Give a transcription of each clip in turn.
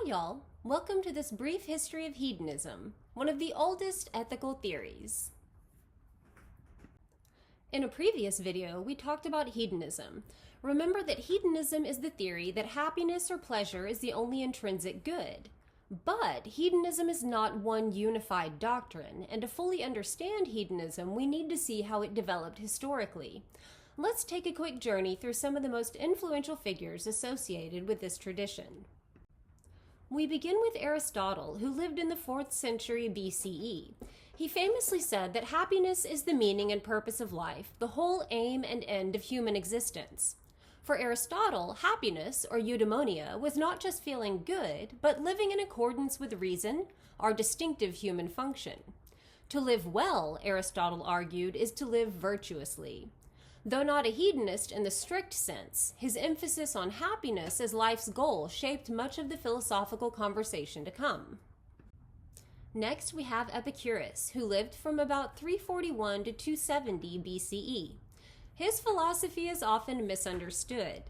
Hi y'all, welcome to this brief history of hedonism, one of the oldest ethical theories. In a previous video, we talked about hedonism. Remember that hedonism is the theory that happiness or pleasure is the only intrinsic good. But hedonism is not one unified doctrine, and to fully understand hedonism, we need to see how it developed historically. Let's take a quick journey through some of the most influential figures associated with this tradition. We begin with Aristotle, who lived in the 4th century BCE. He famously said that happiness is the meaning and purpose of life, the whole aim and end of human existence. For Aristotle, happiness, or eudaimonia, was not just feeling good, but living in accordance with reason, our distinctive human function. To live well, Aristotle argued, is to live virtuously. Though not a hedonist in the strict sense, his emphasis on happiness as life's goal shaped much of the philosophical conversation to come. Next, we have Epicurus, who lived from about 341 to 270 BCE. His philosophy is often misunderstood.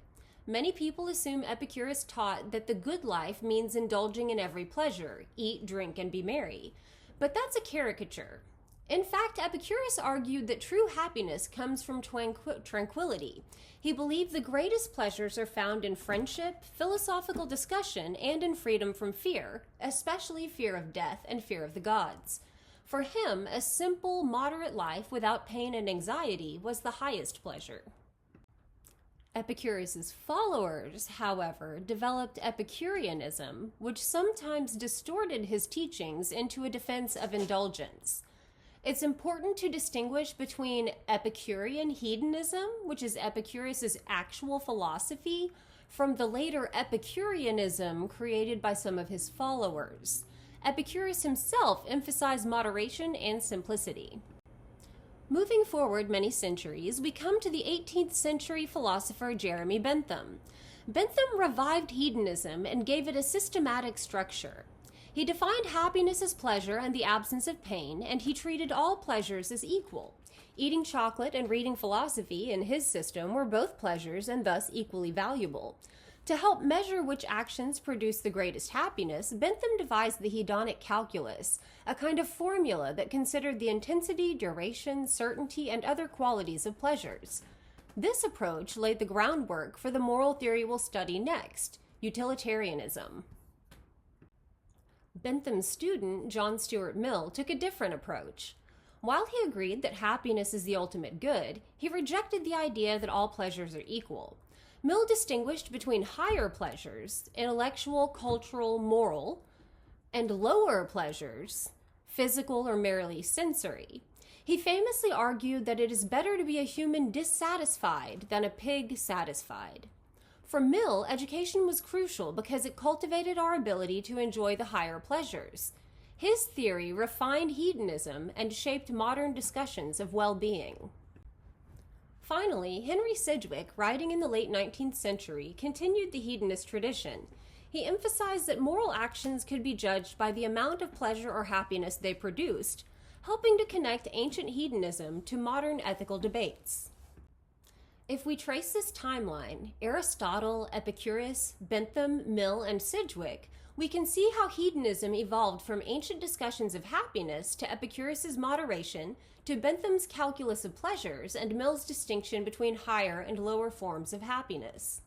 Many people assume Epicurus taught that the good life means indulging in every pleasure, eat, drink, and be merry. But that's a caricature. In fact, Epicurus argued that true happiness comes from tranquility. He believed the greatest pleasures are found in friendship, philosophical discussion, and in freedom from fear, especially fear of death and fear of the gods. For him, a simple, moderate life without pain and anxiety was the highest pleasure. Epicurus's followers, however, developed Epicureanism, which sometimes distorted his teachings into a defense of indulgence. It's important to distinguish between Epicurean hedonism, which is Epicurus's actual philosophy, from the later Epicureanism created by some of his followers. Epicurus himself emphasized moderation and simplicity. Moving forward many centuries, we come to the 18th century philosopher Jeremy Bentham. Bentham revived hedonism and gave it a systematic structure. He defined happiness as pleasure and the absence of pain, and he treated all pleasures as equal. Eating chocolate and reading philosophy, in his system, were both pleasures and thus equally valuable. To help measure which actions produce the greatest happiness, Bentham devised the hedonic calculus, a kind of formula that considered the intensity, duration, certainty, and other qualities of pleasures. This approach laid the groundwork for the moral theory we'll study next, utilitarianism. Bentham's student, John Stuart Mill, took a different approach. While he agreed that happiness is the ultimate good, he rejected the idea that all pleasures are equal. Mill distinguished between higher pleasures, intellectual, cultural, moral, and lower pleasures, physical or merely sensory. He famously argued that it is better to be a human dissatisfied than a pig satisfied. For Mill, education was crucial because it cultivated our ability to enjoy the higher pleasures. His theory refined hedonism and shaped modern discussions of well-being. Finally, Henry Sidgwick, writing in the late 19th century, continued the hedonist tradition. He emphasized that moral actions could be judged by the amount of pleasure or happiness they produced, helping to connect ancient hedonism to modern ethical debates. If we trace this timeline, Aristotle, Epicurus, Bentham, Mill, and Sidgwick, we can see how hedonism evolved from ancient discussions of happiness to Epicurus's moderation, to Bentham's calculus of pleasures, and Mill's distinction between higher and lower forms of happiness.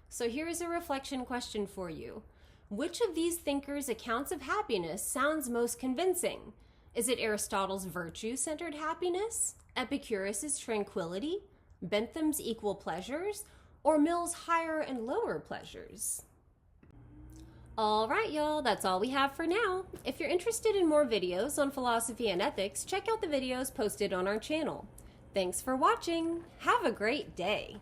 So here is a reflection question for you. Which of these thinkers' accounts of happiness sounds most convincing? Is it Aristotle's virtue-centered happiness, Epicurus's tranquility, Bentham's equal pleasures, or Mill's higher and lower pleasures? Alright y'all, that's all we have for now. If you're interested in more videos on philosophy and ethics, check out the videos posted on our channel. Thanks for watching. Have a great day.